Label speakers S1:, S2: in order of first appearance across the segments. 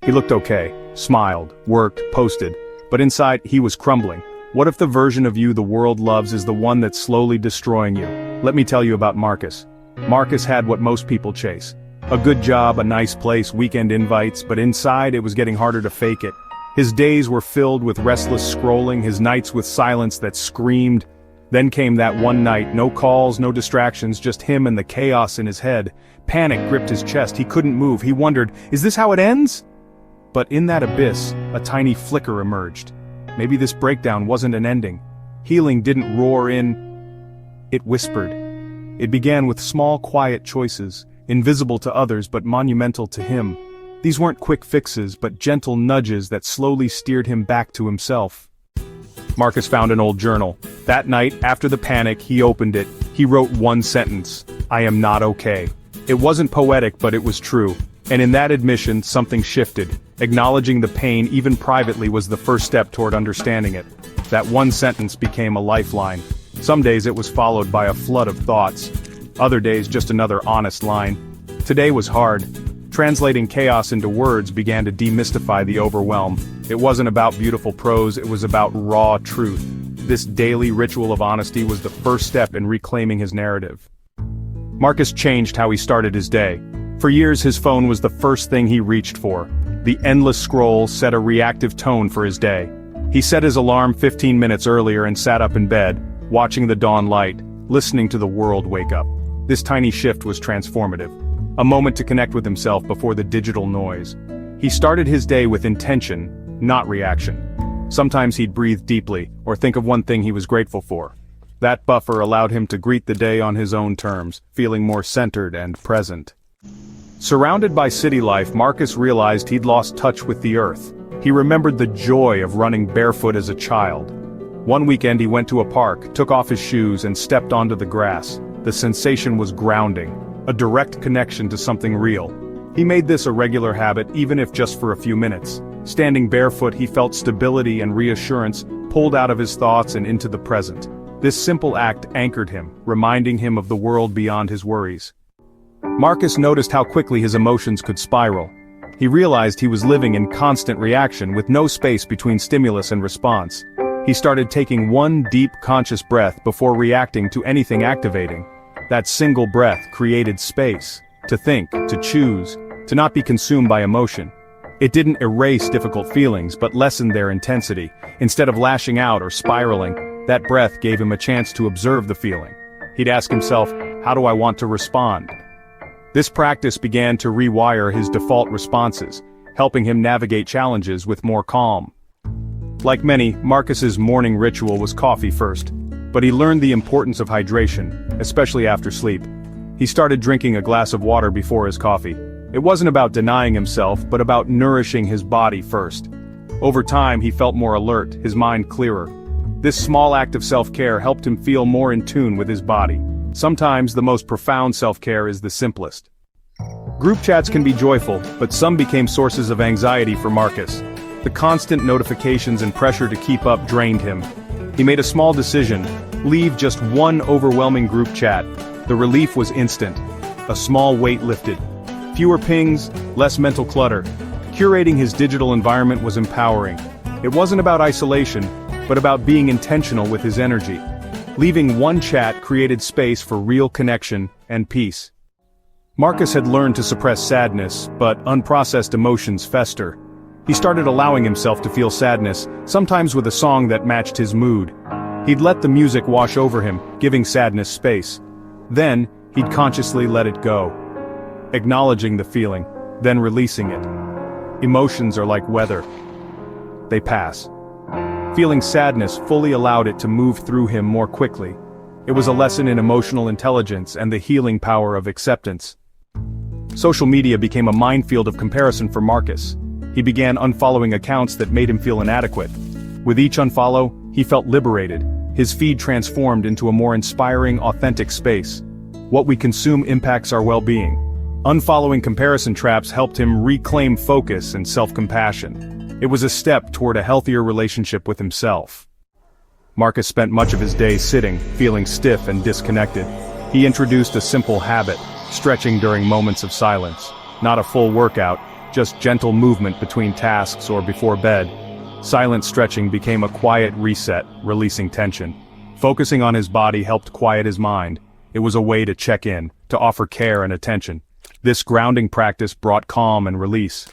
S1: He looked okay, smiled, worked, posted, but inside he was crumbling. What if the version of you the world loves is the one that's slowly destroying you? Let me tell you about Marcus. Marcus had what most people chase. A good job, a nice place, weekend invites, but inside it was getting harder to fake it. His days were filled with restless scrolling, his nights with silence that screamed. Then came that one night, no calls, no distractions, just him and the chaos in his head. Panic gripped his chest, he couldn't move, he wondered, is this how it ends? But in that abyss, a tiny flicker emerged. Maybe this breakdown wasn't an ending. Healing didn't roar in, it whispered. It began with small, quiet choices, invisible to others but monumental to him. These weren't quick fixes, but gentle nudges that slowly steered him back to himself. Marcus found an old journal. That night, after the panic, he opened it. He wrote one sentence, "I am not okay." It wasn't poetic, but it was true. And in that admission, something shifted. Acknowledging the pain, even privately, was the first step toward understanding it. That one sentence became a lifeline. Some days it was followed by a flood of thoughts. Other days just another honest line. Today was hard. Translating chaos into words began to demystify the overwhelm. It wasn't about beautiful prose, it was about raw truth. This daily ritual of honesty was the first step in reclaiming his narrative. Marcus changed how he started his day. For years his phone was the first thing he reached for. The endless scroll set a reactive tone for his day. He set his alarm 15 minutes earlier and sat up in bed, watching the dawn light, listening to the world wake up. This tiny shift was transformative. A moment to connect with himself before the digital noise. He started his day with intention, not reaction. Sometimes he'd breathe deeply, or think of one thing he was grateful for. That buffer allowed him to greet the day on his own terms, feeling more centered and present. Surrounded by city life, Marcus realized he'd lost touch with the earth. He remembered the joy of running barefoot as a child. One weekend he went to a park, took off his shoes and stepped onto the grass. The sensation was grounding, a direct connection to something real. He made this a regular habit, even if just for a few minutes. Standing barefoot, he felt stability and reassurance, pulled out of his thoughts and into the present. This simple act anchored him, reminding him of the world beyond his worries. Marcus noticed how quickly his emotions could spiral. He realized he was living in constant reaction with no space between stimulus and response. He started taking one deep, conscious breath before reacting to anything activating. That single breath created space, to think, to choose, to not be consumed by emotion. It didn't erase difficult feelings, but lessened their intensity. Instead of lashing out or spiraling, that breath gave him a chance to observe the feeling. He'd ask himself, how do I want to respond? This practice began to rewire his default responses, helping him navigate challenges with more calm. Like many, Marcus's morning ritual was coffee first, but he learned the importance of hydration, especially after sleep. He started drinking a glass of water before his coffee. It wasn't about denying himself, but about nourishing his body first. Over time, he felt more alert, his mind clearer. This small act of self-care helped him feel more in tune with his body. Sometimes the most profound self-care is the simplest. Group chats can be joyful, but some became sources of anxiety for Marcus. The constant notifications and pressure to keep up drained him. He made a small decision: leave just one overwhelming group chat. The relief was instant. A small weight lifted. Fewer pings, less mental clutter. Curating his digital environment was empowering. It wasn't about isolation, but about being intentional with his energy. Leaving one chat created space for real connection and peace. Marcus had learned to suppress sadness, but unprocessed emotions fester. He started allowing himself to feel sadness, sometimes with a song that matched his mood. He'd let the music wash over him, giving sadness space. Then, he'd consciously let it go. Acknowledging the feeling, then releasing it. Emotions are like weather. They pass. Feeling sadness fully allowed it to move through him more quickly. It was a lesson in emotional intelligence and the healing power of acceptance. Social media became a minefield of comparison for Marcus. He began unfollowing accounts that made him feel inadequate. With each unfollow, he felt liberated. His feed transformed into a more inspiring, authentic space. What we consume impacts our well-being. Unfollowing comparison traps helped him reclaim focus and self-compassion. It was a step toward a healthier relationship with himself. Marcus spent much of his day sitting, feeling stiff and disconnected. He introduced a simple habit, stretching during moments of silence. Not a full workout, just gentle movement between tasks or before bed. Silent stretching became a quiet reset, releasing tension. Focusing on his body helped quiet his mind. It was a way to check in, to offer care and attention. This grounding practice brought calm and release.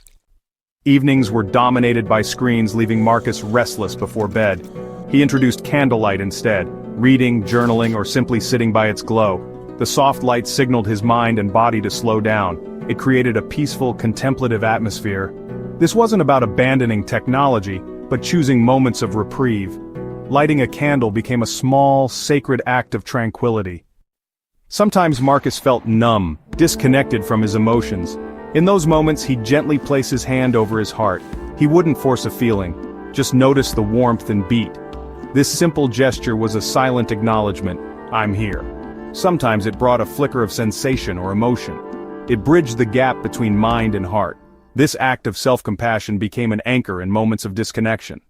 S1: Evenings were dominated by screens, leaving Marcus restless before bed. He introduced candlelight instead, reading, journaling, or simply sitting by its glow. The soft light signaled his mind and body to slow down. It created a peaceful, contemplative atmosphere. This wasn't about abandoning technology, but choosing moments of reprieve. Lighting a candle became a small, sacred act of tranquility. Sometimes Marcus felt numb, disconnected from his emotions. In those moments, he'd gently place his hand over his heart. He wouldn't force a feeling, just notice the warmth and beat. This simple gesture was a silent acknowledgement, I'm here. Sometimes it brought a flicker of sensation or emotion. It bridged the gap between mind and heart. This act of self-compassion became an anchor in moments of disconnection.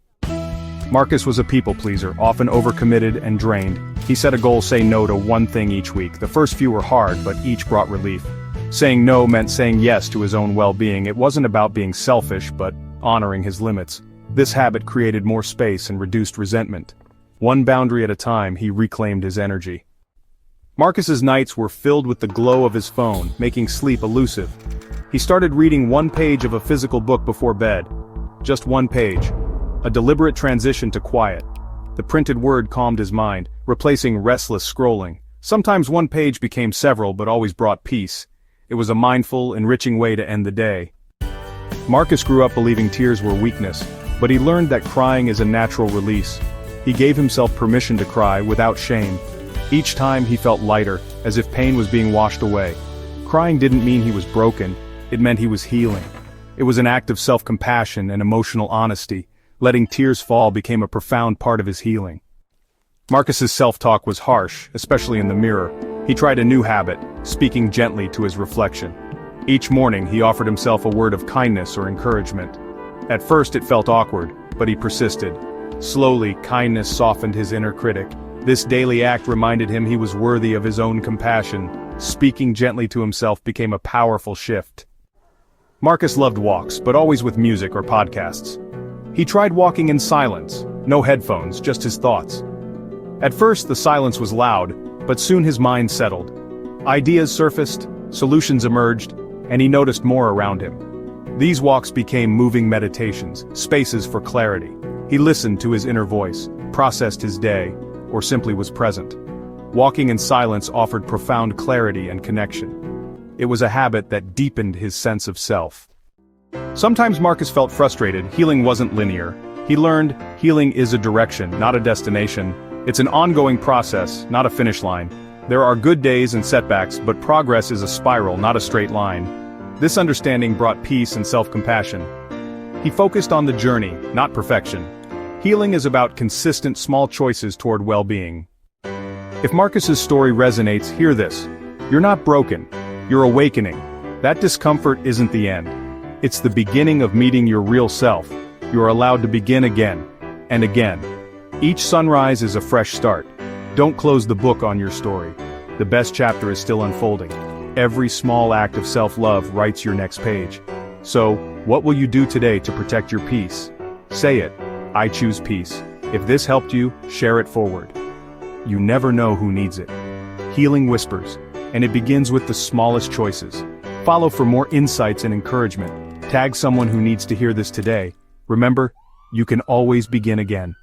S1: Marcus was a people-pleaser, often overcommitted and drained. He set a goal: say no to one thing each week. The first few were hard, but each brought relief. Saying no meant saying yes to his own well-being. It wasn't about being selfish, but honoring his limits. This habit created more space and reduced resentment. One boundary at a time, he reclaimed his energy. Marcus's nights were filled with the glow of his phone, making sleep elusive. He started reading one page of a physical book before bed. Just one page. A deliberate transition to quiet. The printed word calmed his mind, replacing restless scrolling. Sometimes one page became several, but always brought peace. It was a mindful, enriching way to end the day. Marcus grew up believing tears were weakness, but he learned that crying is a natural release. He gave himself permission to cry without shame. Each time he felt lighter, as if pain was being washed away. Crying didn't mean he was broken, it meant he was healing. It was an act of self-compassion and emotional honesty. Letting tears fall became a profound part of his healing. Marcus's self-talk was harsh, especially in the mirror. He tried a new habit, speaking gently to his reflection. Each morning he offered himself a word of kindness or encouragement. At first it felt awkward, but he persisted. Slowly, kindness softened his inner critic. This daily act reminded him he was worthy of his own compassion. Speaking gently to himself became a powerful shift. Marcus loved walks, but always with music or podcasts. He tried walking in silence, no headphones, just his thoughts. At first the silence was loud, but soon his mind settled. Ideas surfaced, solutions emerged, and he noticed more around him. These walks became moving meditations, spaces for clarity. He listened to his inner voice, processed his day, or simply was present. Walking in silence offered profound clarity and connection. It was a habit that deepened his sense of self. Sometimes Marcus felt frustrated. Healing wasn't linear. He learned healing is a direction, not a destination. It's an ongoing process, not a finish line. There are good days and setbacks, but progress is a spiral, not a straight line. This understanding brought peace and self-compassion. He focused on the journey, not perfection. Healing is about consistent small choices toward well-being. If Marcus's story resonates, hear this. You're not broken. You're awakening. That discomfort isn't the end. It's the beginning of meeting your real self. You're allowed to begin again and again. Each sunrise is a fresh start. Don't close the book on your story. The best chapter is still unfolding. Every small act of self-love writes your next page. So, what will you do today to protect your peace? Say it. I choose peace. If this helped you, share it forward. You never know who needs it. Healing whispers, and it begins with the smallest choices. Follow for more insights and encouragement. Tag someone who needs to hear this today. Remember, you can always begin again.